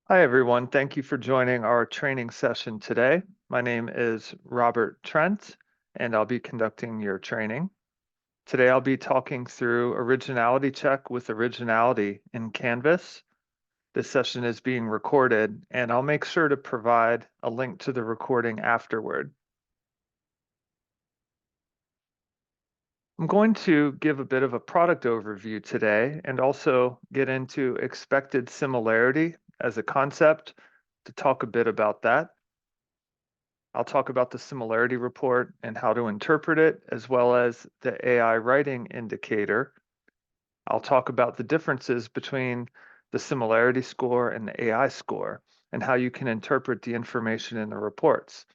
Hi, everyone. Thank you for joining our training session today. My name is Robert Trent, and I'll be conducting your training. Today, I'll be talking through Originality Check with Originality in Canvas. This session is being recorded, and I'll make sure to provide a link to the recording afterward. I'm going to give a bit of a product overview today and also get into expected similarity as a concept to talk a bit about that. I'll talk about the similarity report and how to interpret it, as well as the AI writing indicator. I'll talk about the differences between the similarity score and the AI score and how you can interpret the information in the reports.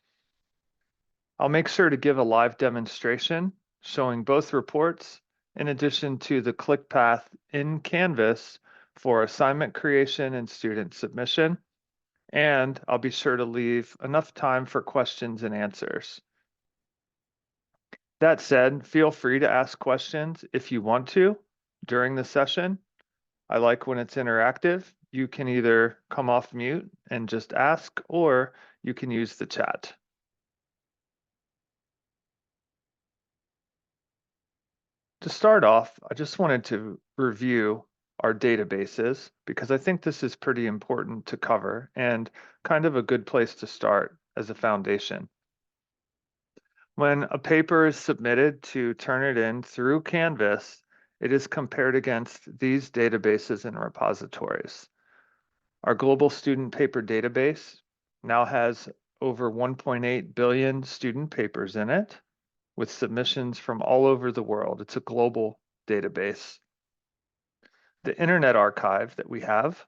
I'll make sure to give a live demonstration showing both reports in addition to the click path in Canvas for assignment creation and student submission. And I'll be sure to leave enough time for questions and answers. That said, feel free to ask questions if you want to during the session. I like when it's interactive. You can either come off mute and just ask, or you can use the chat. To start off, I just wanted to review our databases because I think this is pretty important to cover and kind of a good place to start as a foundation. When a paper is submitted to Turnitin through Canvas, it is compared against these databases and repositories. Our global student paper database now has over 1.8 billion student papers in it, with submissions from all over the world. It's a global database. The Internet Archive that we have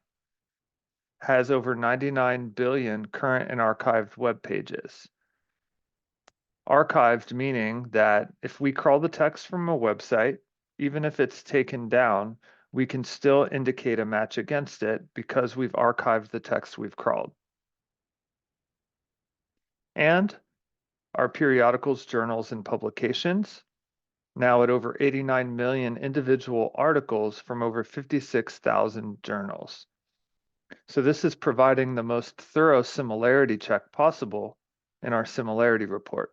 has over 99 billion current and archived web pages. Archived meaning that if we crawl the text from a website, even if it's taken down, we can still indicate a match against it because we've archived the text we've crawled. And our periodicals, journals, and publications, now at over 89 million individual articles from over 56,000 journals. So this is providing the most thorough similarity check possible in our similarity report.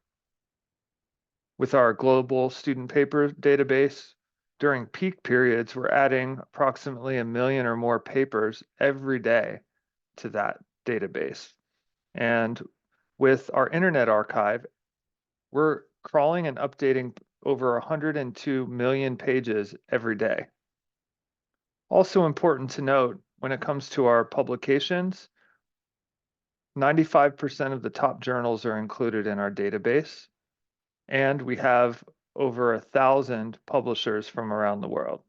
With our global student paper database, during peak periods, we're adding approximately 1 million or more papers every day to that database. And with our Internet Archive, we're crawling and updating over 102 million pages every day. Also important to note, when it comes to our publications, 95% of the top journals are included in our database, and we have over 1,000 publishers from around the world.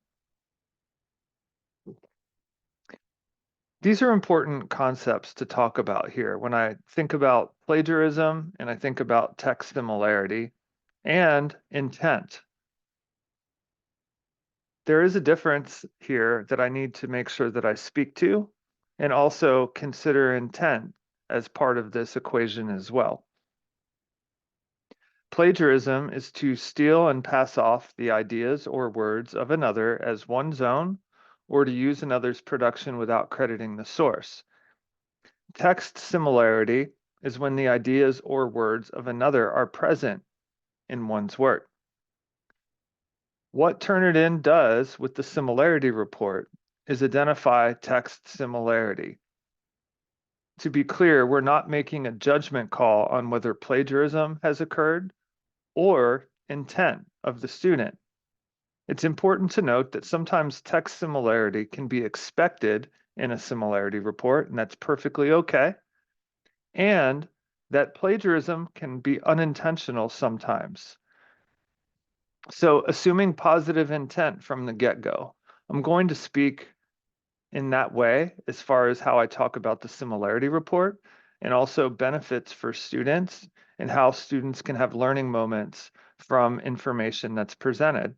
These are important concepts to talk about here when I think about plagiarism and I think about text similarity and intent. There is a difference here that I need to make sure that I speak to, and also consider intent as part of this equation as well. Plagiarism is to steal and pass off the ideas or words of another as one's own, or to use another's production without crediting the source. Text similarity is when the ideas or words of another are present in one's work. What Turnitin does with the similarity report is identify text similarity. To be clear, we're not making a judgment call on whether plagiarism has occurred or intent of the student. It's important to note that sometimes text similarity can be expected in a similarity report, and that's perfectly okay, and that plagiarism can be unintentional sometimes. So assuming positive intent from the get-go, I'm going to speak in that way as far as how I talk about the similarity report and also benefits for students and how students can have learning moments from information that's presented.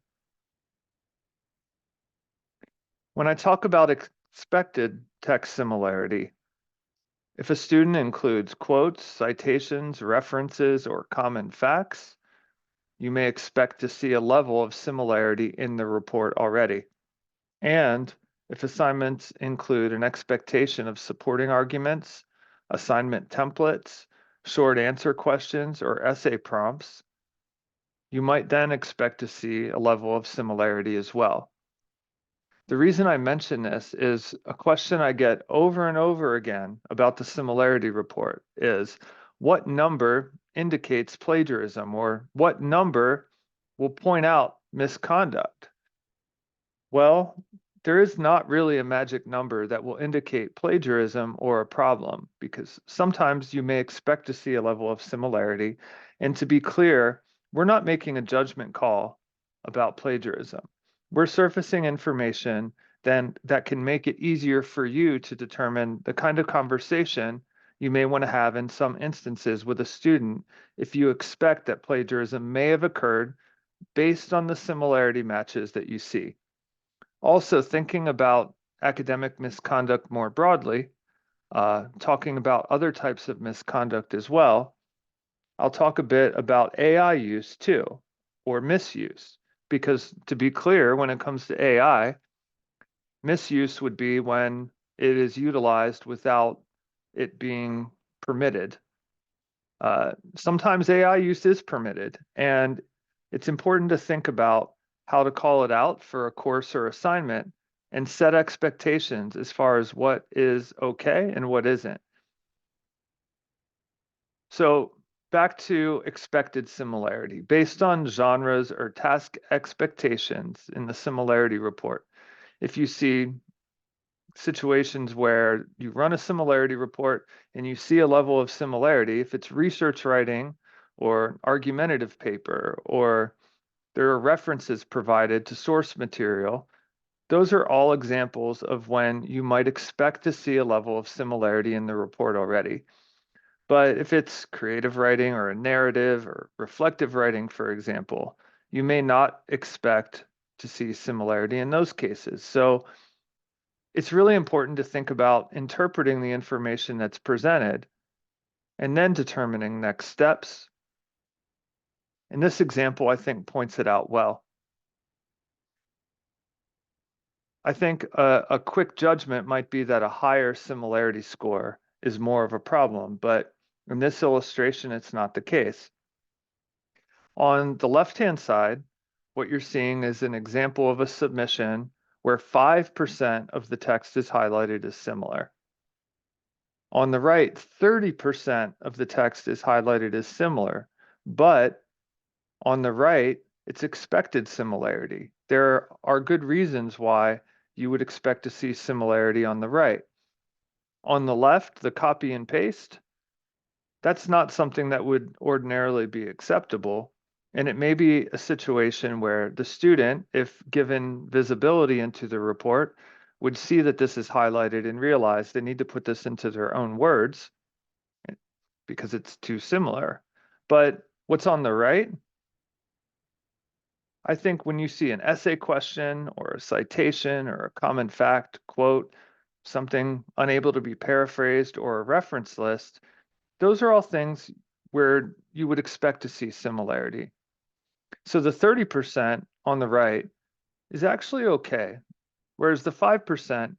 When I talk about expected text similarity, if a student includes quotes, citations, references, or common facts, you may expect to see a level of similarity in the report already. And If assignments include an expectation of supporting arguments, assignment templates, short answer questions, or essay prompts, you might then expect to see a level of similarity as well. The reason I mention this is a question I get over and over again about the similarity report is what number indicates plagiarism, or what number will point out misconduct? Well, there is not really a magic number that will indicate plagiarism or a problem, because sometimes you may expect to see a level of similarity. And to be clear, we're not making a judgment call about plagiarism. We're surfacing information then that can make it easier for you to determine the kind of conversation you may want to have in some instances with a student if you expect that plagiarism may have occurred based on the similarity matches that you see. Also, thinking about academic misconduct more broadly, talking about other types of misconduct as well, I'll talk a bit about AI use too, or misuse, because to be clear, when it comes to AI, misuse would be when it is utilized without it being permitted. Sometimes AI use is permitted, and it's important to think about how to call it out for a course or assignment and set expectations as far as what is okay and what isn't. So back to expected similarity. Based on genres or task expectations in the similarity report, if you see situations where you run a similarity report and you see a level of similarity, if it's research writing or argumentative paper, or there are references provided to source material, those are all examples of when you might expect to see a level of similarity in the report already. But if it's creative writing or a narrative or reflective writing, for example, you may not expect to see similarity in those cases. So it's really important to think about interpreting the information that's presented and then determining next steps. And this example, I think, points it out well. I think a quick judgment might be that a higher similarity score is more of a problem, but in this illustration, it's not the case. On the left-hand side, what you're seeing is an example of a submission where 5% of the text is highlighted as similar. On the right, 30% of the text is highlighted as similar, but on the right, it's expected similarity. There are good reasons why you would expect to see similarity on the right. On the left, the copy and paste, that's not something that would ordinarily be acceptable. And it may be a situation where the student, if given visibility into the report, would see that this is highlighted and realize they need to put this into their own words because it's too similar. But what's on the right? I think when you see an essay question or a citation or a common fact, quote, something unable to be paraphrased, or a reference list, those are all things where you would expect to see similarity. So the 30% on the right is actually okay, whereas the 5%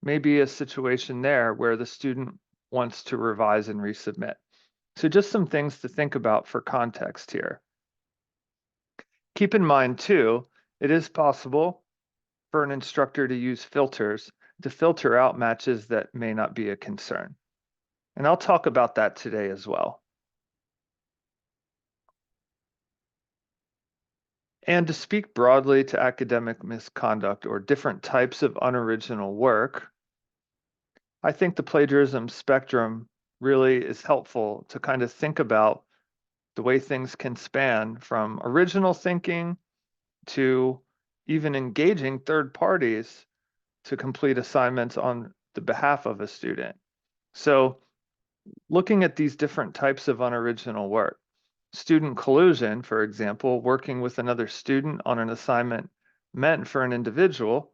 may be a situation there where the student wants to revise and resubmit. So just some things to think about for context here. Keep in mind too, it is possible for an instructor to use filters to filter out matches that may not be a concern. And I'll talk about that today as well. And to speak broadly to academic misconduct or different types of unoriginal work, I think the plagiarism spectrum really is helpful to kind of think about the way things can span from original thinking to even engaging third parties to complete assignments on the behalf of a student. So looking at these different types of unoriginal work, student collusion, for example, working with another student on an assignment meant for an individual,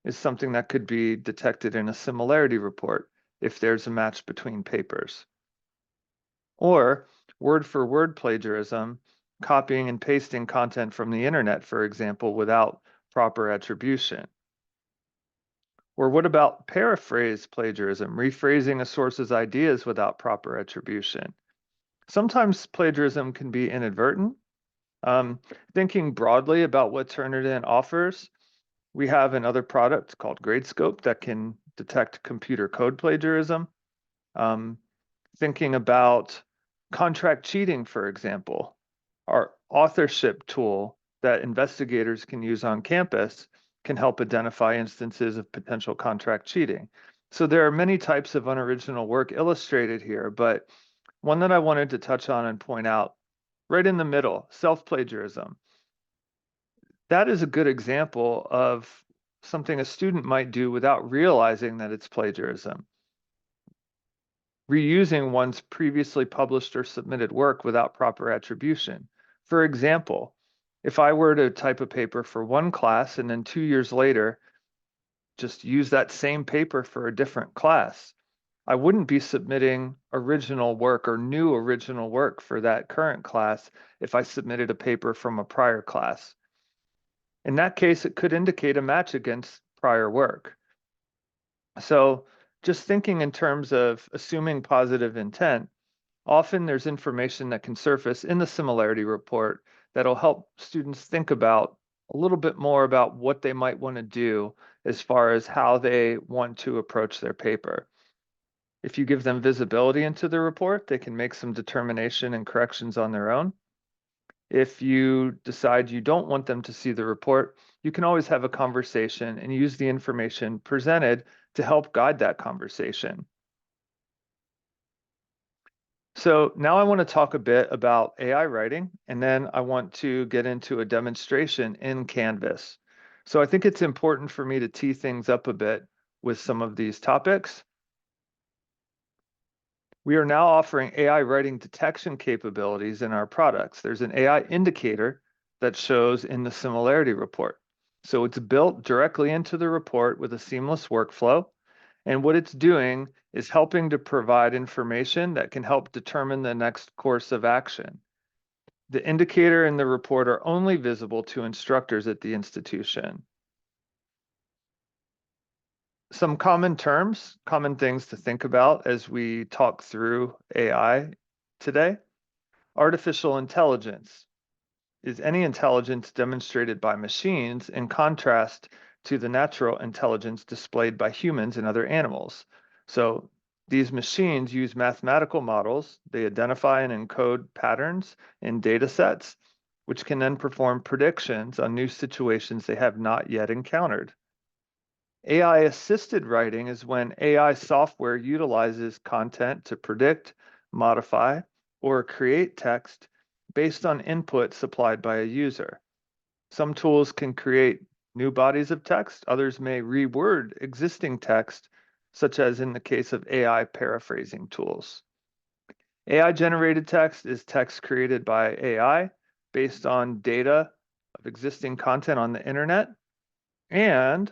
is something that could be detected in a similarity report if there's a match between papers. Or word for word plagiarism, copying and pasting content from the internet, for example, without proper attribution. Or what about paraphrase plagiarism, rephrasing a source's ideas without proper attribution? Sometimes plagiarism can be inadvertent. Um, Thinking broadly about what Turnitin offers, we have another product called Gradescope that can detect computer code plagiarism. Um, Thinking about contract cheating, for example, our authorship tool that investigators can use on campus can help identify instances of potential contract cheating. So there are many types of unoriginal work illustrated here, but one that I wanted to touch on and point out right in the middle, self-plagiarism. That is a good example of something a student might do without realizing that it's plagiarism. Reusing one's previously published or submitted work without proper attribution. For example, if I were to type a paper for one class and then 2 years later just use that same paper for a different class, I wouldn't be submitting original work or new original work for that current class if I submitted a paper from a prior class. In that case, it could indicate a match against prior work. So just thinking in terms of assuming positive intent, often there's information that can surface in the similarity report that'll help students think about a little bit more about what they might want to do as far as how they want to approach their paper. If you give them visibility into the report, they can make some determination and corrections on their own. If you decide you don't want them to see the report, you can always have a conversation and use the information presented to help guide that conversation. So now I want to talk a bit about AI writing, and then I want to get into a demonstration in Canvas. So I think it's important for me to tee things up a bit with some of these topics. We are now offering AI writing detection capabilities in our products. There's an AI indicator that shows in the similarity report. So it's built directly into the report with a seamless workflow. And what it's doing is helping to provide information that can help determine the next course of action. The indicator and the report are only visible to instructors at the institution. Some common terms, common things to think about as we talk through AI today. Artificial intelligence is any intelligence demonstrated by machines in contrast to the natural intelligence displayed by humans and other animals. So these machines use mathematical models. They identify and encode patterns in data sets, which can then perform predictions on new situations they have not yet encountered. AI-assisted writing is when AI software utilizes content to predict, modify, or create text based on input supplied by a user. Some tools can create new bodies of text, others may reword existing text, such as in the case of AI paraphrasing tools. AI-generated text is text created by AI based on data of existing content on the internet, and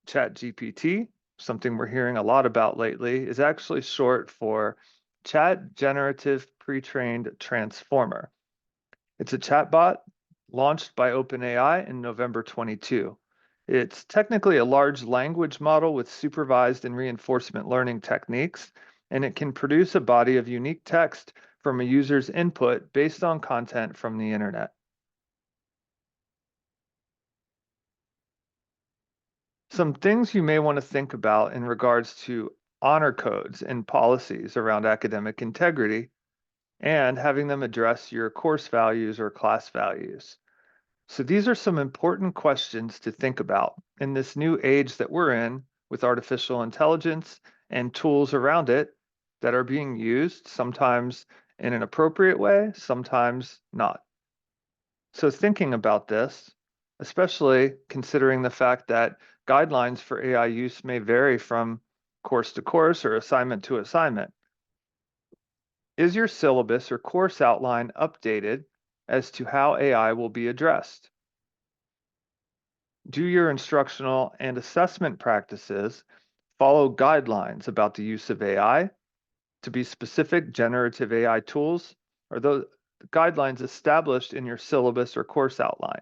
ChatGPT, something we're hearing a lot about lately, is actually short for Chat Generative Pre-trained Transformer. It's a chatbot launched by OpenAI in November 22. It's technically a large language model with supervised and reinforcement learning techniques, and it can produce a body of unique text from a user's input based on content from the internet. Some things you may want to think about in regards to honor codes and policies around academic integrity and having them address your course values or class values. So these are some important questions to think about in this new age that we're in with artificial intelligence and tools around it that are being used, sometimes in an appropriate way, sometimes not. So thinking about this, especially considering the fact that guidelines for AI use may vary from course to course or assignment to assignment. Is your syllabus or course outline updated as to how AI will be addressed? Do your instructional and assessment practices follow guidelines about the use of AI? To be specific, generative AI tools are those guidelines established in your syllabus or course outline?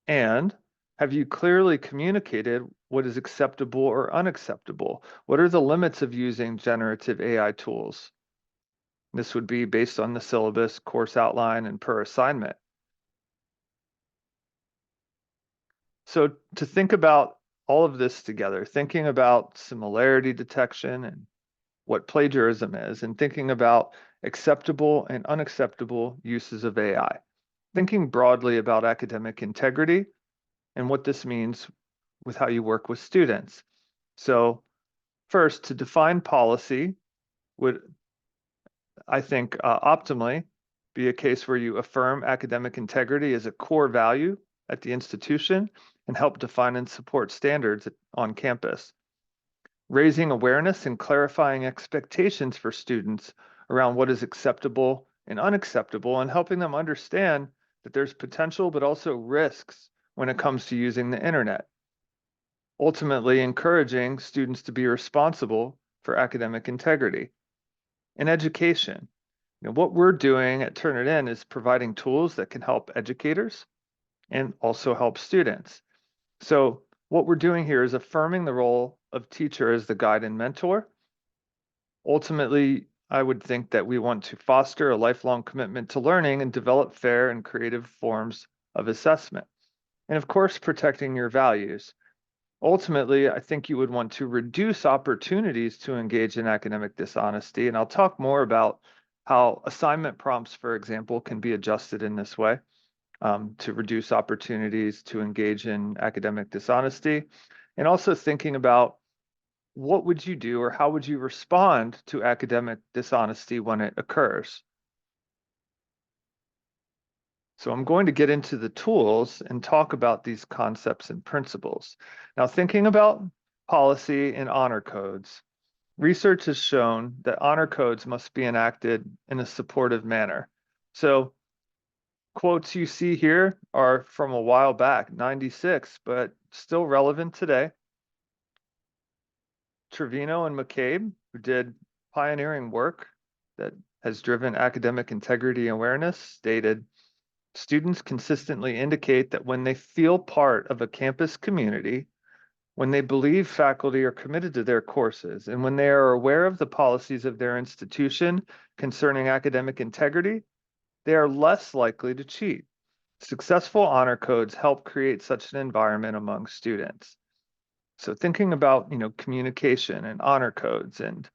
And have you clearly communicated what is acceptable or unacceptable? What are the limits of using generative AI tools? This would be based on the syllabus, course outline, and per assignment. So to think about all of this together, thinking about similarity detection and what plagiarism is, and thinking about acceptable and unacceptable uses of AI, thinking broadly about academic integrity and what this means with how you work with students. So first, to define policy would, I think, optimally be a case where you affirm academic integrity as a core value at the institution and help define and support standards on campus. Raising awareness and clarifying expectations for students around what is acceptable and unacceptable, and helping them understand that there's potential but also risks when it comes to using the internet. Ultimately, encouraging students to be responsible for academic integrity. In education, what we're doing at Turnitin is providing tools that can help educators and also help students. So what we're doing here is affirming the role of teacher as the guide and mentor. Ultimately, I would think that we want to foster a lifelong commitment to learning and develop fair and creative forms of assessment. And of course, protecting your values. Ultimately, I think you would want to reduce opportunities to engage in academic dishonesty. And I'll talk more about how assignment prompts, for example, can be adjusted in this way to reduce opportunities to engage in academic dishonesty. And also thinking about what would you do or how would you respond to academic dishonesty when it occurs? So I'm going to get into the tools and talk about these concepts and principles. Now, thinking about policy and honor codes, research has shown that honor codes must be enacted in a supportive manner. So quotes you see here are from a while back, 96, but still relevant today. Trevino and McCabe, who did pioneering work that has driven academic integrity awareness, stated, students consistently indicate that when they feel part of a campus community, when they believe faculty are committed to their courses, and when they are aware of the policies of their institution concerning academic integrity, they are less likely to cheat. Successful honor codes help create such an environment among students. So thinking about, communication and honor codes and,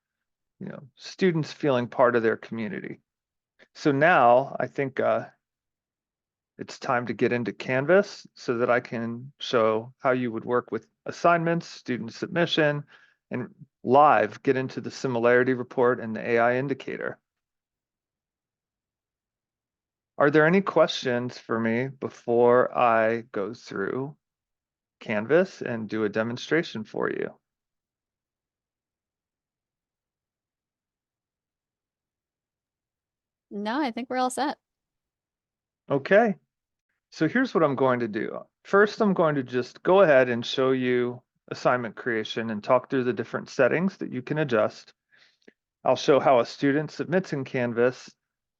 students feeling part of their community. So now I think it's time to get into Canvas so that I can show how you would work with assignments, student submission, and live get into the similarity report and the AI indicator. Are there any questions for me before I go through Canvas and do a demonstration for you? No, I think we're all set. Okay, so here's what I'm going to do. First, I'm going to just go ahead and show you assignment creation and talk through the different settings that you can adjust. I'll show how a student submits in Canvas,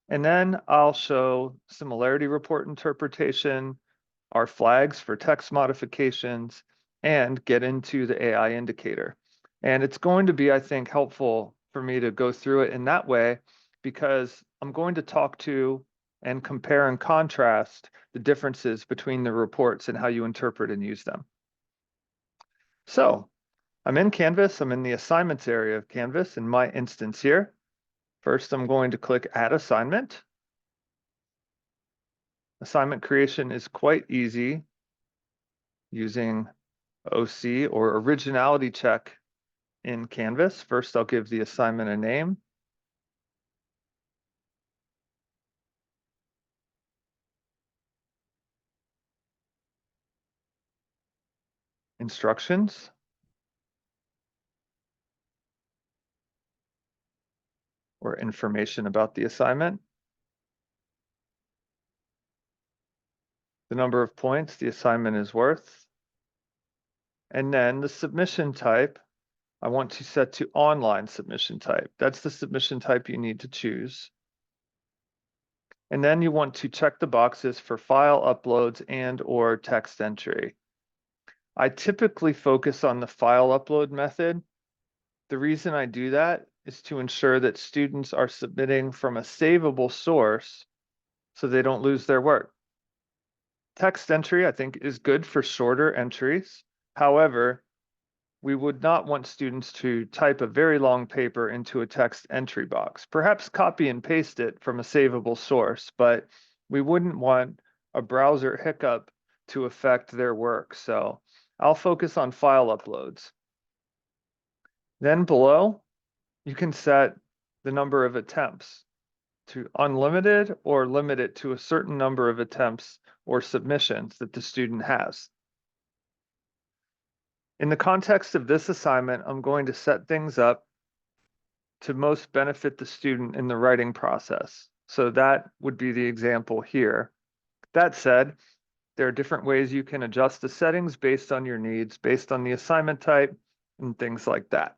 and then I'll show similarity report interpretation, our flags for text modifications, and get into the AI indicator. And it's going to be, I think, helpful for me to go through it in that way because I'm going to talk to and compare and contrast the differences between the reports and how you interpret and use them. So I'm in Canvas, I'm in the assignments area of Canvas in my instance here. First, I'm going to click Add Assignment. Assignment creation is quite easy using OC or Originality check in Canvas. First, I'll give the assignment a name. Instructions. Or information about the assignment. The number of points the assignment is worth. And then the submission type, I want to set to online submission type. That's the submission type you need to choose. And then you want to check the boxes for file uploads and or text entry. I typically focus on the file upload method. The reason I do that is to ensure that students are submitting from a savable source so they don't lose their work. Text entry, I think, is good for shorter entries. However, we would not want students to type a very long paper into a text entry box. Perhaps copy and paste it from a savable source, but we wouldn't want a browser hiccup to affect their work. So I'll focus on file uploads. Then below, you can set the number of attempts to unlimited or limit it to a certain number of attempts or submissions that the student has. In the context of this assignment, I'm going to set things up to most benefit the student in the writing process. So that would be the example here. That said, there are different ways you can adjust the settings based on your needs, based on the assignment type, and things like that.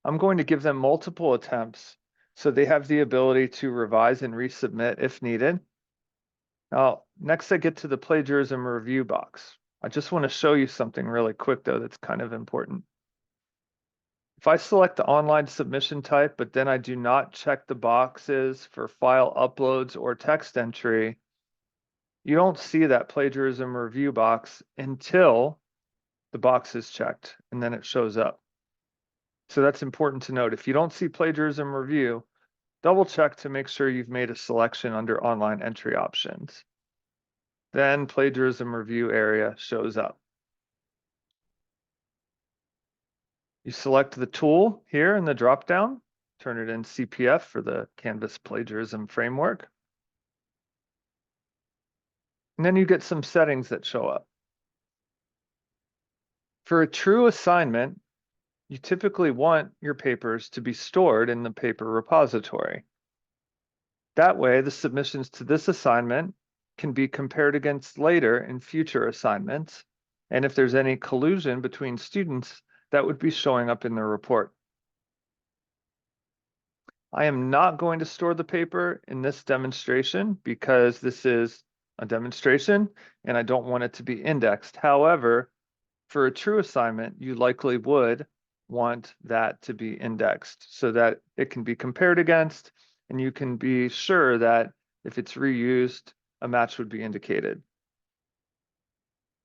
I'm going to give them multiple attempts so they have the ability to revise and resubmit if needed. Now, next I get to the plagiarism review box. I just want to show you something really quick though that's kind of important. If I select the online submission type, but then I do not check the boxes for file uploads or text entry, you don't see that plagiarism review box until the box is checked and then it shows up. So that's important to note. If you don't see plagiarism review, double check to make sure you've made a selection under online entry options. Then plagiarism review area shows up. You select the tool here in the dropdown, Turnitin CPF for the Canvas plagiarism framework. And then you get some settings that show up. For a true assignment, you typically want your papers to be stored in the paper repository. That way, the submissions to this assignment can be compared against later in future assignments. And if there's any collusion between students, that would be showing up in the report. I am not going to store the paper in this demonstration because this is a demonstration and I don't want it to be indexed. However, for a true assignment, you likely would want that to be indexed so that it can be compared against and you can be sure that if it's reused, a match would be indicated.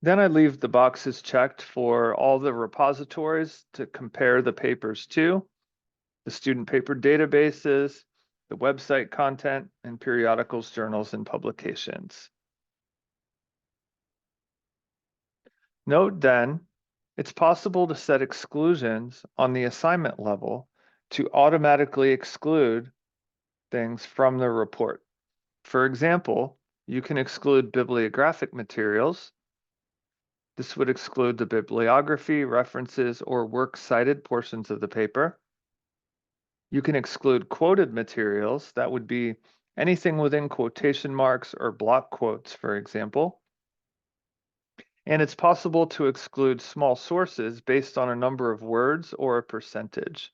Then I leave the boxes checked for all the repositories to compare the papers to, the student paper databases, the website content, and periodicals, journals, and publications. Note then, it's possible to set exclusions on the assignment level to automatically exclude things from the report. For example, you can exclude bibliographic materials. This would exclude the bibliography, references, or works cited portions of the paper. You can exclude quoted materials. That would be anything within quotation marks or block quotes, for example. And it's possible to exclude small sources based on a number of words or a percentage.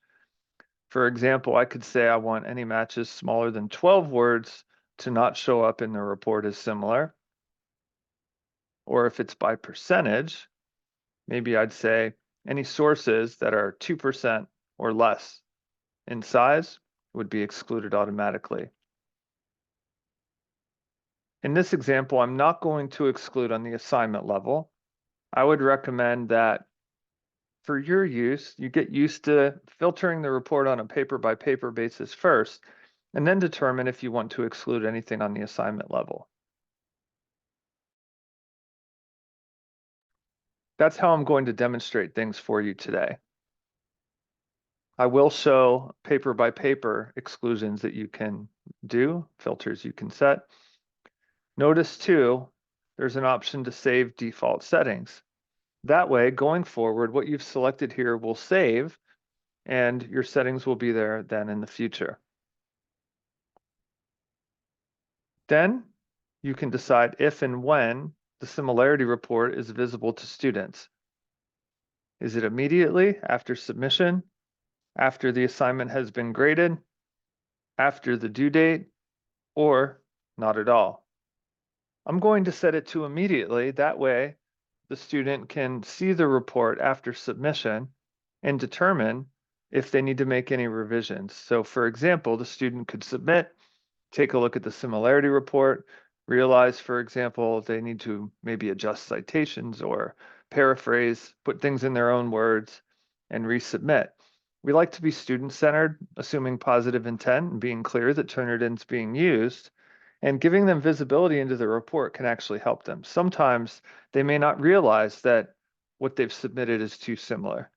For example, I could say I want any matches smaller than 12 words to not show up in the report as similar. Or if it's by percentage, maybe I'd say any sources that are 2% or less in size would be excluded automatically. In this example, I'm not going to exclude on the assignment level. I would recommend that for your use, you get used to filtering the report on a paper by paper basis first, and then determine if you want to exclude anything on the assignment level. That's how I'm going to demonstrate things for you today. I will show paper by paper exclusions that you can do, filters you can set. Notice too, there's an option to save default settings. That way, going forward, what you've selected here will save and your settings will be there then in the future. Then you can decide if and when the similarity report is visible to students. Is it immediately after submission, after the assignment has been graded, after the due date, or not at all? I'm going to set it to immediately. That way, the student can see the report after submission and determine if they need to make any revisions. So for example, the student could submit, take a look at the similarity report, realize, for example, they need to maybe adjust citations or paraphrase, put things in their own words, and resubmit. We like to be student-centered, assuming positive intent and being clear that Turnitin's being used, and giving them visibility into the report can actually help them. Sometimes they may not realize that what they've submitted is too similar,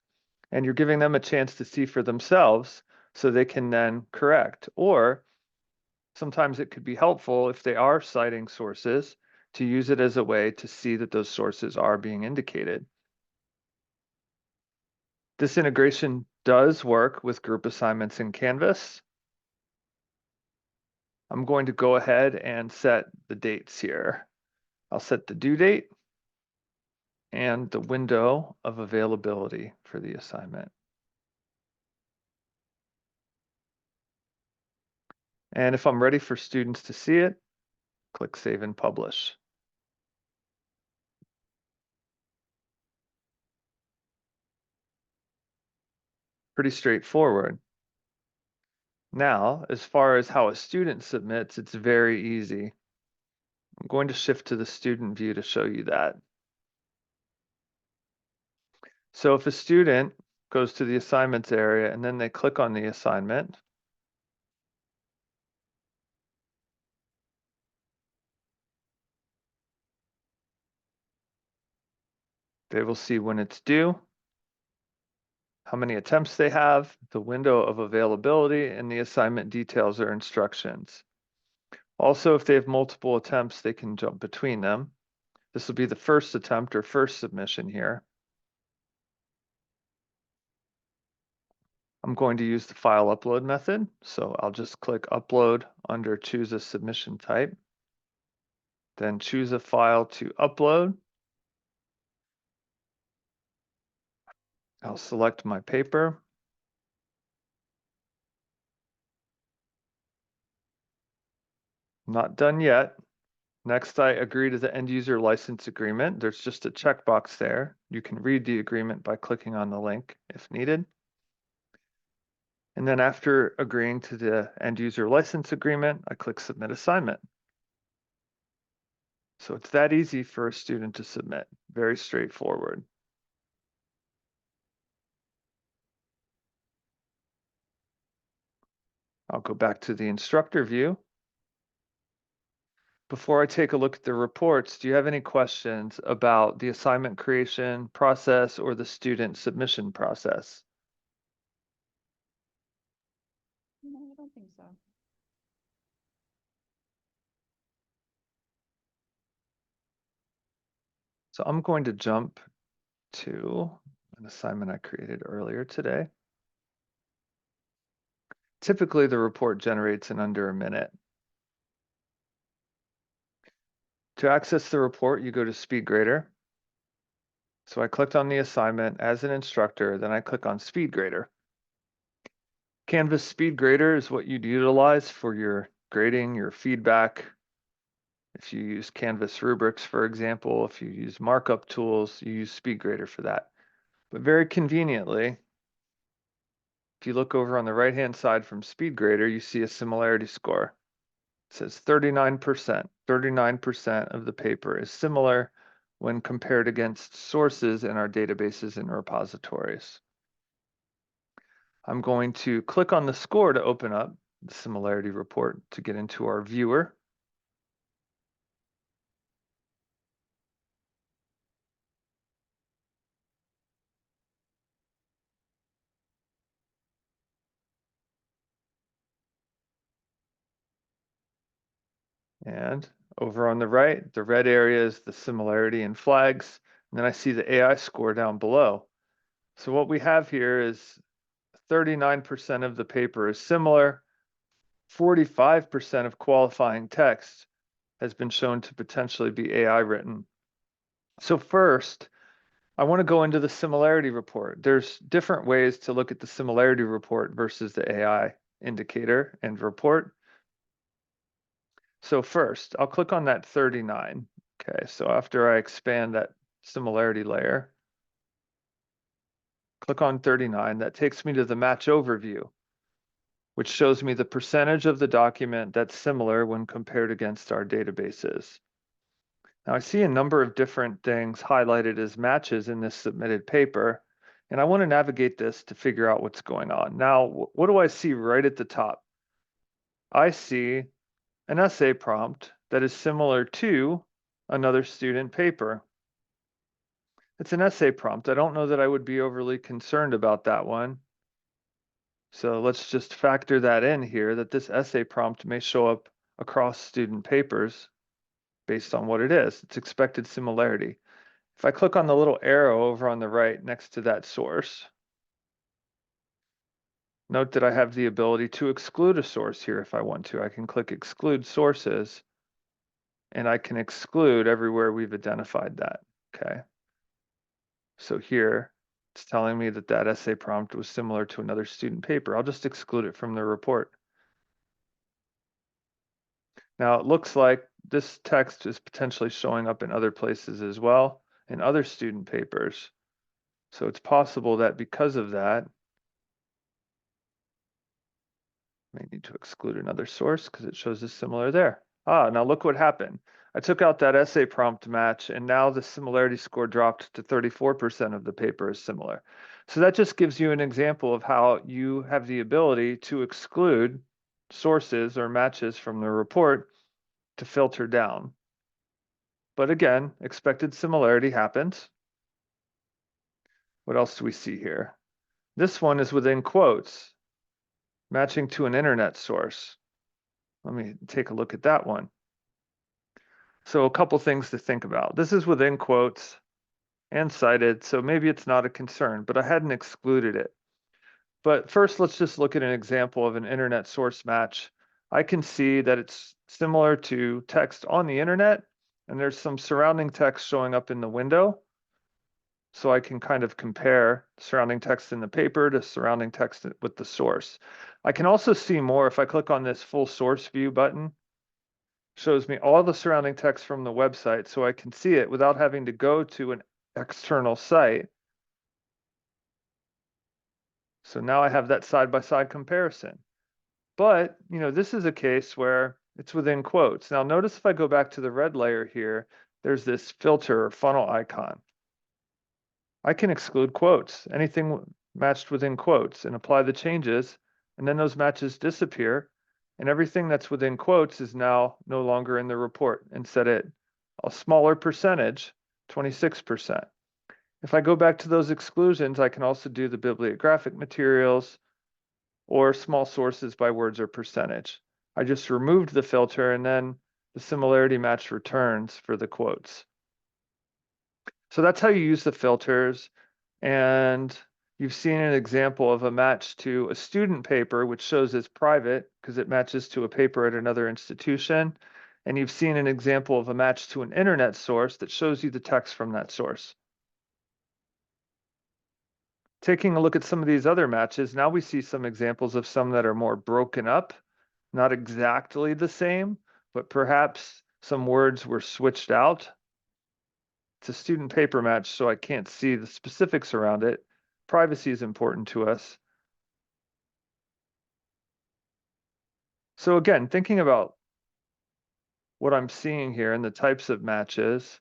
and you're giving them a chance to see for themselves so they can then correct. Or sometimes it could be helpful if they are citing sources to use it as a way to see that those sources are being indicated. This integration does work with group assignments in Canvas. I'm going to go ahead and set the dates here. I'll set the due date and the window of availability for the assignment. And if I'm ready for students to see it, click Save and Publish. Pretty straightforward. Now, as far as how a student submits, it's very easy. I'm going to shift to the student view to show you that. So if a student goes to the assignments area and then they click on the assignment, they will see when it's due, how many attempts they have, the window of availability, and the assignment details or instructions. Also, if they have multiple attempts, they can jump between them. This will be the first attempt or first submission here. I'm going to use the file upload method, so I'll just click upload under choose a submission type, then choose a file to upload. I'll select my paper. Not done yet. Next, I agree to the end user license agreement. There's just a checkbox there. You can read the agreement by clicking on the link if needed. And then after agreeing to the end user license agreement, I click Submit Assignment. So it's that easy for a student to submit. Very straightforward. I'll go back to the instructor view. Before I take a look at the reports, do you have any questions about the assignment creation process or the student submission process? No, I don't think so. So I'm going to jump to an assignment I created earlier today. Typically, the report generates in under a minute. To access the report, you go to SpeedGrader. So I clicked on the assignment as an instructor, then I click on SpeedGrader. Canvas SpeedGrader is what you'd utilize for your grading, your feedback. If you use Canvas rubrics, for example, if you use markup tools, you use SpeedGrader for that. But very conveniently, if you look over on the right-hand side from SpeedGrader, you see a similarity score. It says 39%. 39% of the paper is similar when compared against sources in our databases and repositories. I'm going to click on the score to open up the similarity report to get into our viewer. And over on the right, the red area is the similarity and flags. And then I see the AI score down below. So what we have here is 39% of the paper is similar. 45% of qualifying text has been shown to potentially be AI written. So first, I want to go into the similarity report. There's different ways to look at the similarity report versus the AI indicator and report. So first, I'll click on that 39. Okay, so after I expand that similarity layer. Click on 39. That takes me to the match overview, which shows me the percentage of the document that's similar when compared against our databases. Now I see a number of different things highlighted as matches in this submitted paper, and I want to navigate this to figure out what's going on. Now, what do I see right at the top? I see an essay prompt that is similar to another student paper. It's an essay prompt. I don't know that I would be overly concerned about that one. So let's just factor that in here, that this essay prompt may show up across student papers based on what it is. It's expected similarity. If I click on the little arrow over on the right next to that source, note that I have the ability to exclude a source here if I want to. I can click exclude sources, and I can exclude everywhere we've identified that, okay? So here, it's telling me that that essay prompt was similar to another student paper. I'll just exclude it from the report. Now it looks like this text is potentially showing up in other places as well, in other student papers. So it's possible that because of that, I may need to exclude another source because it shows us similar there. Now look what happened. I took out that essay prompt match, and now the similarity score dropped to 34% of the paper is similar. So that just gives you an example of how you have the ability to exclude sources or matches from the report to filter down. But again, expected similarity happens. What else do we see here? This one is within quotes, matching to an internet source. Let me take a look at that one. So a couple things to think about. This is within quotes and cited, so maybe it's not a concern, but I hadn't excluded it. But first, let's just look at an example of an internet source match. I can see that it's similar to text on the internet, and there's some surrounding text showing up in the window. So I can kind of compare surrounding text in the paper to surrounding text with the source. I can also see more if I click on this full source view button. Shows me all the surrounding text from the website, so I can see it without having to go to an external site. So now I have that side-by-side comparison. But, this is a case where it's within quotes. Now notice if I go back to the red layer here, there's this filter or funnel icon. I can exclude quotes, anything matched within quotes, and apply the changes, and then those matches disappear, and everything that's within quotes is now no longer in the report and set at a smaller percentage, 26%. If I go back to those exclusions, I can also do the bibliographic materials or small sources by words or percentage. I just removed the filter, and then the similarity match returns for the quotes. So that's how you use the filters. And you've seen an example of a match to a student paper, which shows as private because it matches to a paper at another institution. And you've seen an example of a match to an internet source that shows you the text from that source. Taking a look at some of these other matches, now we see some examples of some that are more broken up, not exactly the same, but perhaps some words were switched out. It's a student paper match, so I can't see the specifics around it. Privacy is important to us. So again, thinking about what I'm seeing here and the types of matches,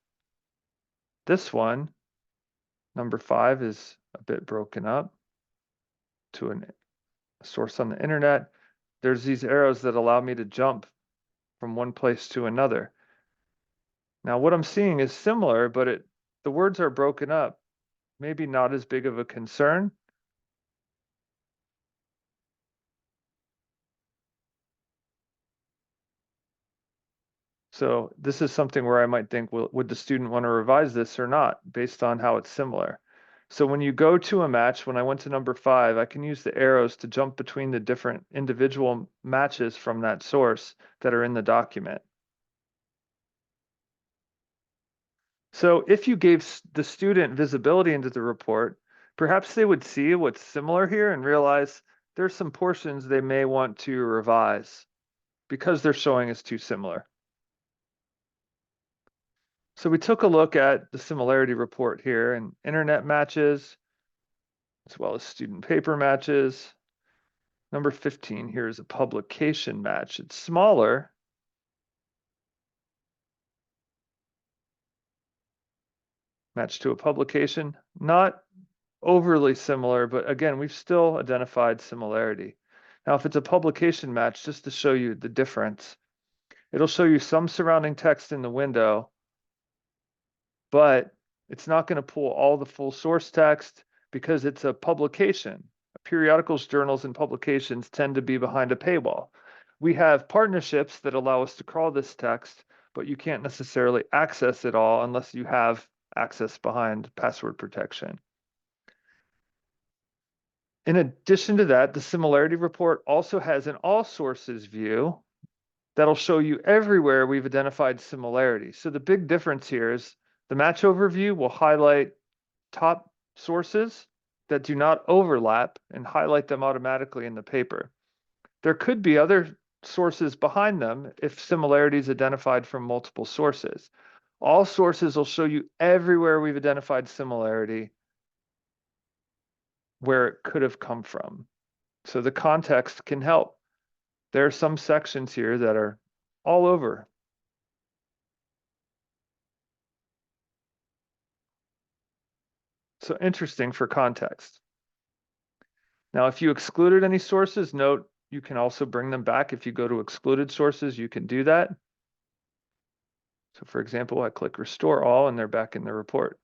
this one, number 5, is a bit broken up to a source on the internet. There's these arrows that allow me to jump from one place to another. Now what I'm seeing is similar, but the words are broken up. Maybe not as big of a concern. So this is something where I might think, well, would the student want to revise this or not based on how it's similar? So when you go to a match, when I went to number 5, I can use the arrows to jump between the different individual matches from that source that are in the document. So if you gave the student visibility into the report, perhaps they would see what's similar here and realize there's some portions they may want to revise because they're showing as too similar. So we took a look at the similarity report here and internet matches, as well as student paper matches. Number 15 here is a publication match. It's smaller. Match to a publication, not overly similar, but again, we've still identified similarity. Now, if it's a publication match, just to show you the difference, it'll show you some surrounding text in the window, but it's not going to pull all the full source text because it's a publication. Periodicals, journals, and publications tend to be behind a paywall. We have partnerships that allow us to crawl this text, but you can't necessarily access it all unless you have access behind password protection. In addition to that, the similarity report also has an all sources view that'll show you everywhere we've identified similarity. So the big difference here is the match overview will highlight top sources that do not overlap and highlight them automatically in the paper. There could be other sources behind them if similarity is identified from multiple sources. All sources will show you everywhere we've identified similarity where it could have come from. So the context can help. There are some sections here that are all over. So interesting for context. Now, if you excluded any sources, note you can also bring them back. If you go to excluded sources, you can do that. So for example, I click restore all and they're back in the report.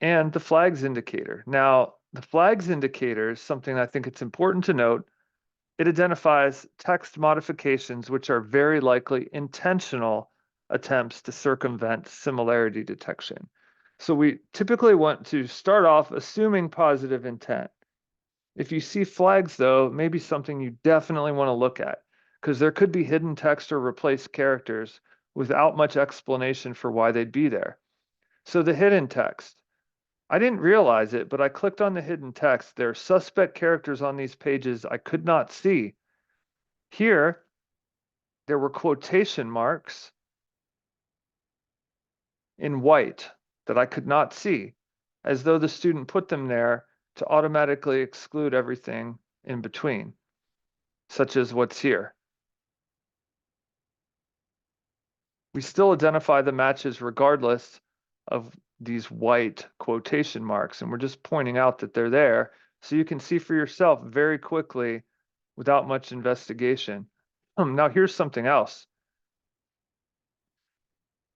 And the flags indicator. Now, the flags indicator is something I think it's important to note. It identifies text modifications, which are very likely intentional attempts to circumvent similarity detection. So we typically want to start off assuming positive intent. If you see flags, though, maybe something you definitely want to look at, because there could be hidden text or replaced characters without much explanation for why they'd be there. So the hidden text. I didn't realize it, but I clicked on the hidden text. There are suspect characters on these pages I could not see. Here, there were quotation marks in white that I could not see, as though the student put them there to automatically exclude everything in between, such as what's here. We still identify the matches regardless of these white quotation marks, and we're just pointing out that they're there so you can see for yourself very quickly without much investigation. Now here's something else.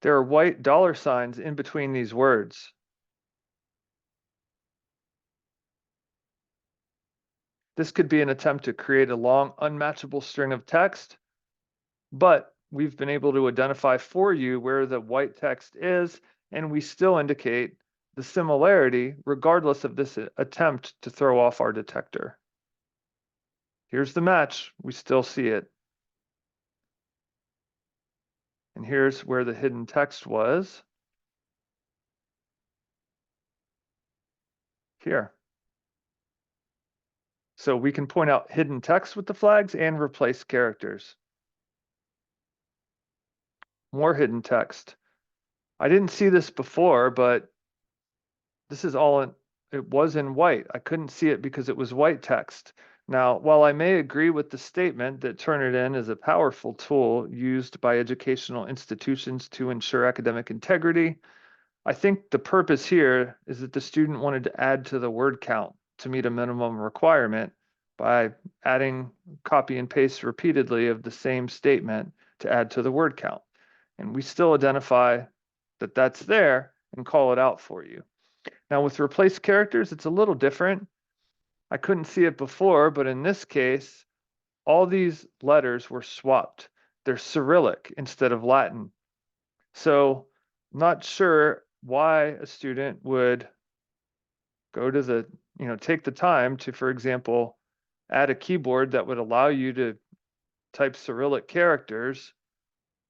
There are white dollar signs in between these words. This could be an attempt to create a long, unmatchable string of text, but we've been able to identify for you where the white text is, and we still indicate the similarity regardless of this attempt to throw off our detector. Here's the match. We still see it. And here's where the hidden text was. Here. So we can point out hidden text with the flags and replace characters. More hidden text. I didn't see this before, but this is all in, it was in white. I couldn't see it because it was white text. Now, while I may agree with the statement that Turnitin is a powerful tool used by educational institutions to ensure academic integrity, I think the purpose here is that the student wanted to add to the word count to meet a minimum requirement by adding copy and paste repeatedly of the same statement to add to the word count. And we still identify that that's there and call it out for you. Now with replace characters, it's a little different. I couldn't see it before, but in this case, all these letters were swapped. They're Cyrillic instead of Latin. So not sure why a student would go to the, take the time to, for example, add a keyboard that would allow you to type Cyrillic characters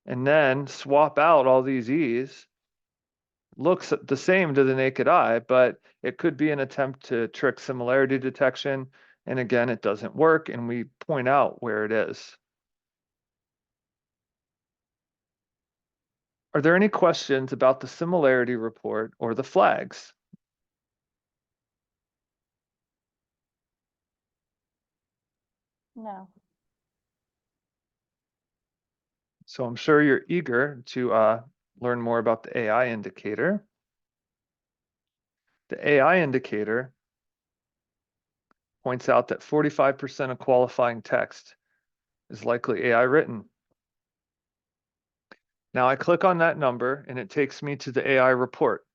and then swap out all these E's. Looks the same to the naked eye, but it could be an attempt to trick similarity detection. And again, it doesn't work, and we point out where it is. Are there any questions about the similarity report or the flags? No. So I'm sure you're eager to learn more about the AI indicator. The AI indicator points out that 45% of qualifying text is likely AI written. Now I click on that number and it takes me to the AI report,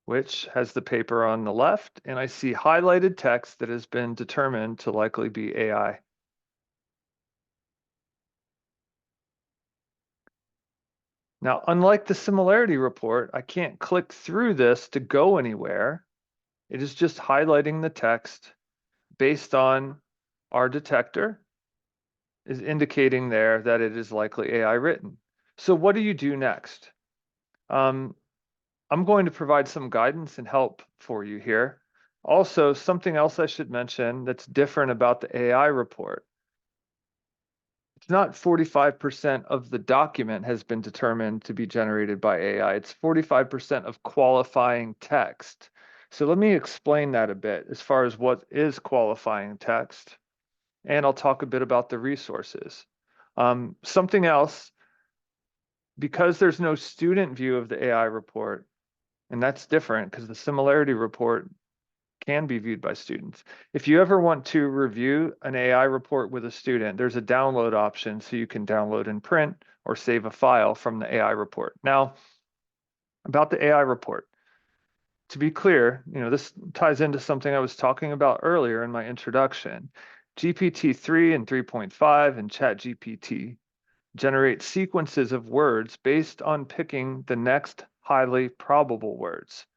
which has the paper on the left, and I see highlighted text that has been determined to likely be AI. Now, unlike the similarity report, I can't click through this to go anywhere. It is just highlighting the text based on our detector is indicating there that it is likely AI written. So what do you do next? I'm going to provide some guidance and help for you here. Also, something else I should mention that's different about the AI report. It's not 45% of the document has been determined to be generated by AI. It's 45% of qualifying text. So let me explain that a bit as far as what is qualifying text, and I'll talk a bit about the resources. Something else, because there's no student view of the AI report, and that's different because the similarity report can be viewed by students. If you ever want to review an AI report with a student, there's a download option so you can download and print or save a file from the AI report. Now, about the AI report, to be clear, this ties into something I was talking about earlier in my introduction. GPT-3 and 3.5 and ChatGPT generate sequences of words based on picking the next highly probable words.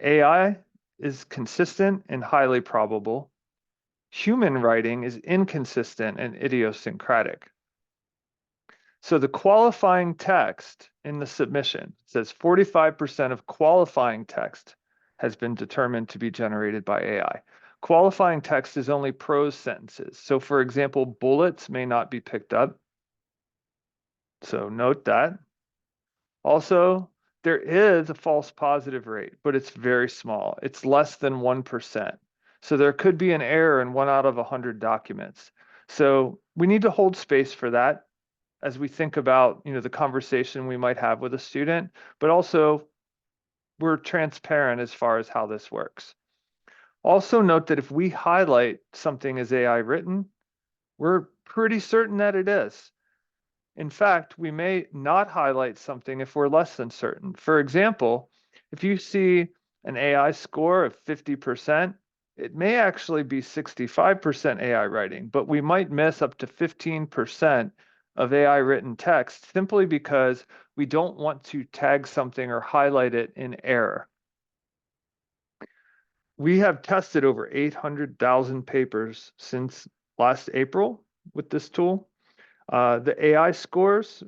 AI is consistent and highly probable. Human writing is inconsistent and idiosyncratic. So the qualifying text in the submission says 45% of qualifying text has been determined to be generated by AI. Qualifying text is only prose sentences. So for example, bullets may not be picked up. So note that. Also, there is a false positive rate, but it's very small. It's less than 1%. So there could be an error in 1 out of 100 documents. So we need to hold space for that as we think about, the conversation we might have with a student, but also we're transparent as far as how this works. Also note that if we highlight something as AI written, we're pretty certain that it is. In fact, we may not highlight something if we're less than certain. For example, if you see an AI score of 50%, it may actually be 65% AI writing, but we might miss up to 15% of AI written text simply because we don't want to tag something or highlight it in error. We have tested over 800,000 papers since last April with this tool. The AI scores,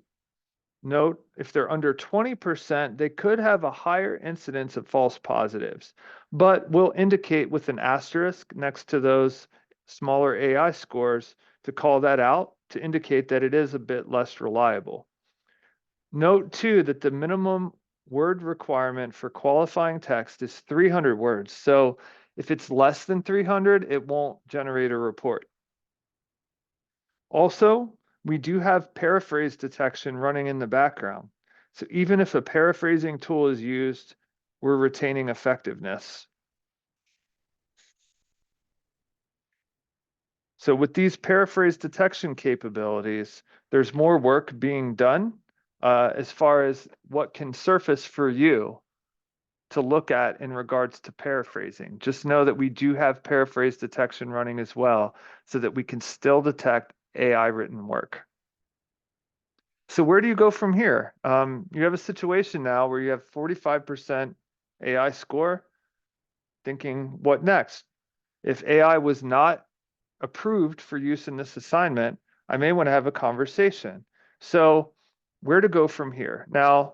note, if they're under 20%, they could have a higher incidence of false positives, but we'll indicate with an asterisk next to those smaller AI scores to call that out to indicate that it is a bit less reliable. Note too that the minimum word requirement for qualifying text is 300 words. So if it's less than 300, it won't generate a report. Also, we do have paraphrase detection running in the background. So even if a paraphrasing tool is used, we're retaining effectiveness. So with these paraphrase detection capabilities, there's more work being done as far as what can surface for you to look at in regards to paraphrasing. Just know that we do have paraphrase detection running as well so that we can still detect AI written work. So where do you go from here? You have a situation now where you have 45% AI score, thinking what next? If AI was not approved for use in this assignment, I may want to have a conversation. So where to go from here? Now,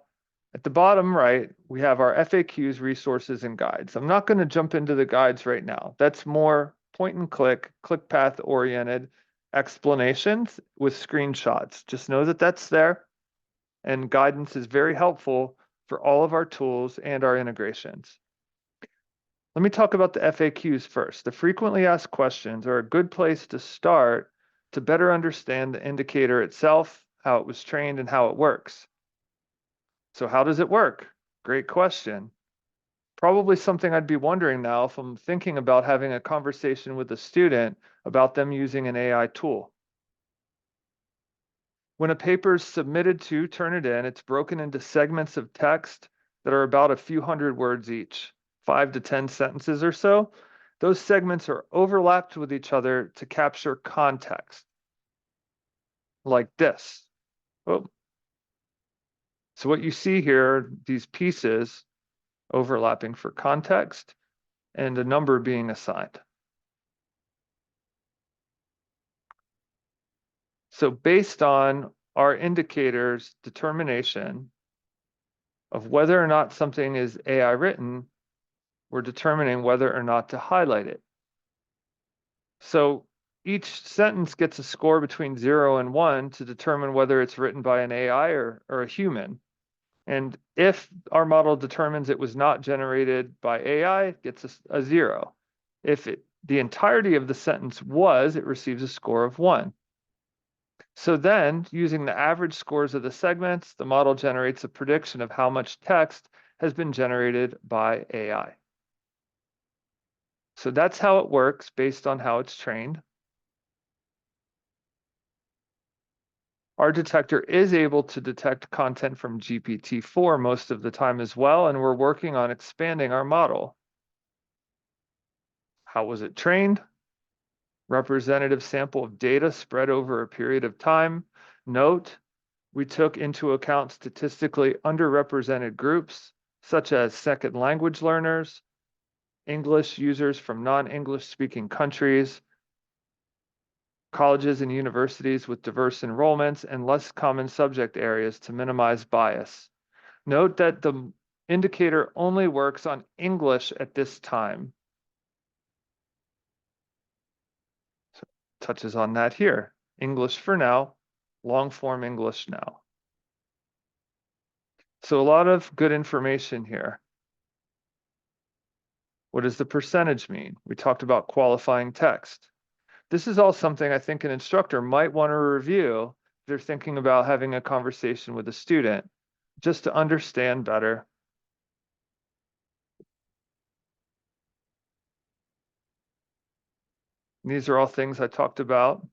at the bottom right, we have our FAQs, resources, and guides. I'm not going to jump into the guides right now. That's more point and click path oriented explanations with screenshots. Just know that that's there. and guidance is very helpful for all of our tools and our integrations. Let me talk about the FAQs first. The frequently asked questions are a good place to start to better understand the indicator itself, how it was trained, and how it works. So how does it work? Great question. Probably something I'd be wondering now if I'm thinking about having a conversation with a student about them using an AI tool. When a paper is submitted to Turnitin, it's broken into segments of text that are about a few hundred words each, 5 to 10 sentences or so. Those segments are overlapped with each other to capture context, like this. Oh. So what you see here, these pieces overlapping for context and a number being assigned. So based on our indicator's determination of whether or not something is AI written, we're determining whether or not to highlight it. So each sentence gets a score between 0 and 1 to determine whether it's written by an AI or a human. And if our model determines it was not generated by AI, it gets a 0. If the entirety of the sentence was, it receives a score of 1. So then, using the average scores of the segments, the model generates a prediction of how much text has been generated by AI. So that's how it works based on how it's trained. Our detector is able to detect content from GPT-4 most of the time as well, and we're working on expanding our model. How was it trained? Representative sample of data spread over a period of time. Note, we took into account statistically underrepresented groups, such as second language learners, English users from non-English speaking countries, colleges and universities with diverse enrollments, and less common subject areas to minimize bias. Note that the indicator only works on English at this time. So it touches on that here. English for now, long form English now. So a lot of good information here. What does the percentage mean? We talked about qualifying text. This is all something I think an instructor might want to review if they're thinking about having a conversation with a student, just to understand better. And these are all things I talked about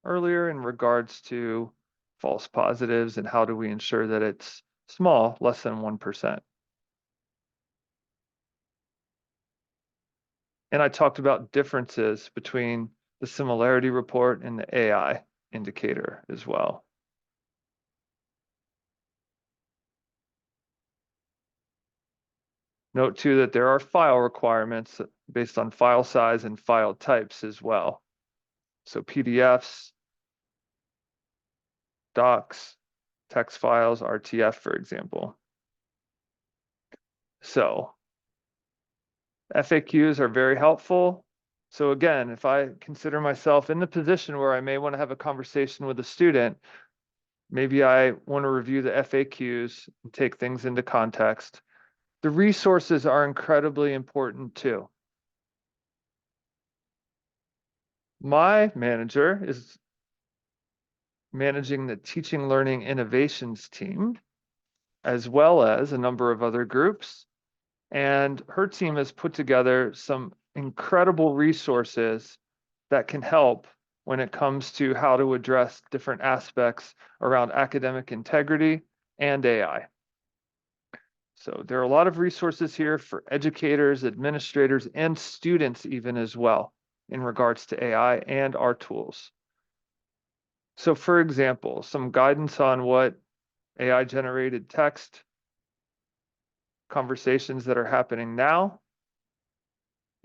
earlier in regards to false positives and how do we ensure that it's small, less than 1%. And I talked about differences between the similarity report and the AI indicator as well. Note too that there are file requirements based on file size and file types as well. So PDFs, docs, text files, RTF, for example. So FAQs are very helpful. So again, if I consider myself in the position where I may want to have a conversation with a student, maybe I want to review the FAQs and take things into context. The resources are incredibly important too. My manager is managing the teaching learning innovations team, as well as a number of other groups. And her team has put together some incredible resources that can help when it comes to how to address different aspects around academic integrity and AI. So there are a lot of resources here for educators, administrators, and students even as well in regards to AI and our tools. So for example, some guidance on what AI generated text conversations that are happening now,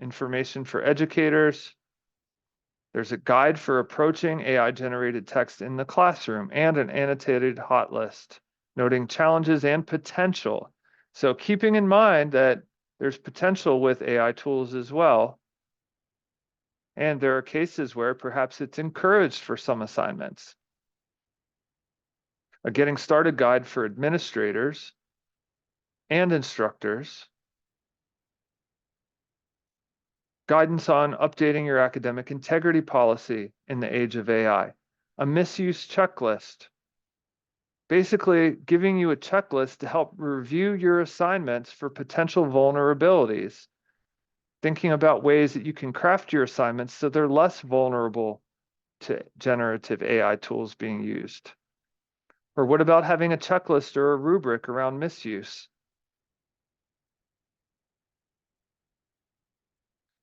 information for educators. There's a guide for approaching AI generated text in the classroom and an annotated hot list, noting challenges and potential. So keeping in mind that there's potential with AI tools as well. And there are cases where perhaps it's encouraged for some assignments. a getting started guide for administrators and instructors, guidance on updating your academic integrity policy in the age of AI, a misuse checklist, basically giving you a checklist to help review your assignments for potential vulnerabilities, thinking about ways that you can craft your assignments so they're less vulnerable to generative AI tools being used. Or what about having a checklist or a rubric around misuse?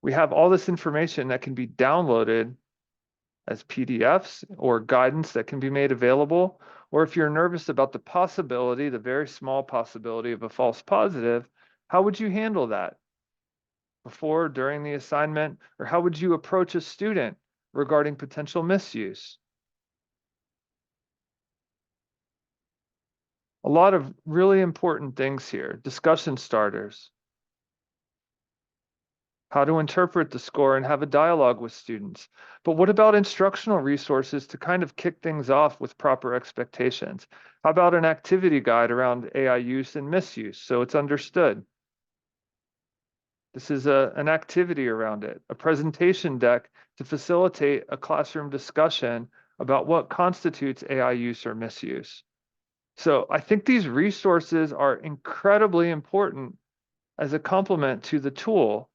We have all this information that can be downloaded as PDFs or guidance that can be made available. Or if you're nervous about the possibility, the very small possibility of a false positive, how would you handle that? Before, during the assignment, or how would you approach a student regarding potential misuse? A lot of really important things here, discussion starters, how to interpret the score and have a dialogue with students. But what about instructional resources to kind of kick things off with proper expectations? How about an activity guide around AI use and misuse so it's understood? This is an activity around it, a presentation deck to facilitate a classroom discussion about what constitutes AI use or misuse. So I think these resources are incredibly important as a complement to the tool.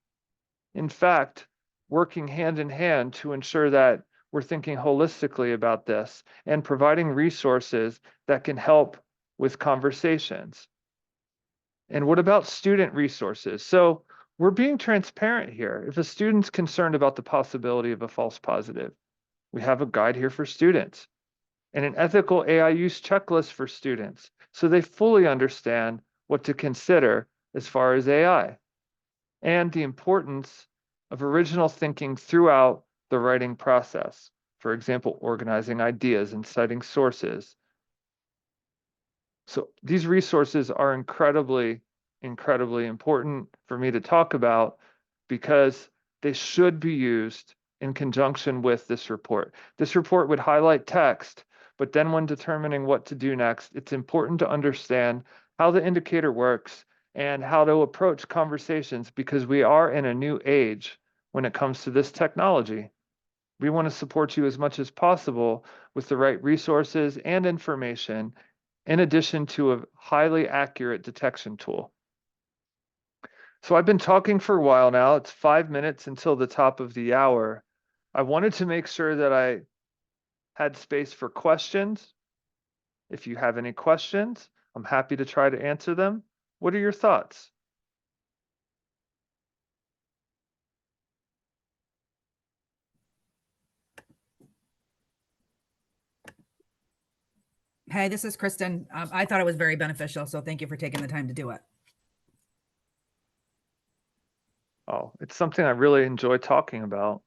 In fact, working hand in hand to ensure that we're thinking holistically about this and providing resources that can help with conversations. And what about student resources? So we're being transparent here. If a student's concerned about the possibility of a false positive, we have a guide here for students and an ethical AI use checklist for students so they fully understand what to consider as far as AI and the importance of original thinking throughout the writing process. For example, organizing ideas and citing sources. So these resources are incredibly, incredibly important for me to talk about because they should be used in conjunction with this report. This report would highlight text, but then when determining what to do next, it's important to understand how the indicator works and how to approach conversations because we are in a new age when it comes to this technology. We want to support you as much as possible with the right resources and information in addition to a highly accurate detection tool. So I've been talking for a while now. It's 5 minutes until the top of the hour. I wanted to make sure that I had space for questions. If you have any questions, I'm happy to try to answer them. What are your thoughts? Hey, this is Kristen. I thought it was very beneficial, so thank you for taking the time to do it. Oh, it's something I really enjoy talking about.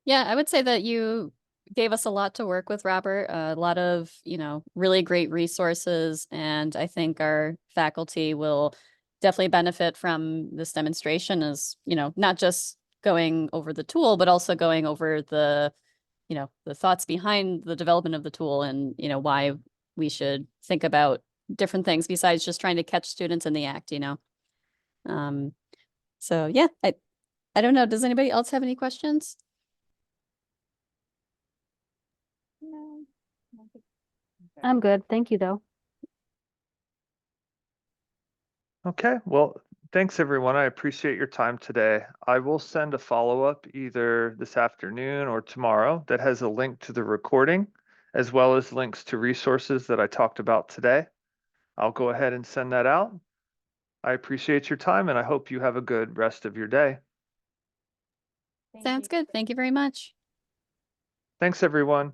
Yeah, I would say that you gave us a lot to work with, Robert. A lot of, really great resources, and I think our faculty will definitely benefit from this demonstration as, not just going over the tool, but also going over the thoughts behind the development of the tool and, why we should think about different things besides just trying to catch students in the act, So yeah, I don't know. Does anybody else have any questions? No. I'm good. Thank you, though. Okay, well, thanks everyone. I appreciate your time today. I will send a follow-up either this afternoon or tomorrow that has a link to the recording, as well as links to resources that I talked about today. I'll go ahead and send that out. I appreciate your time and I hope you have a good rest of your day. Sounds good. Thank you very much. Thanks, everyone.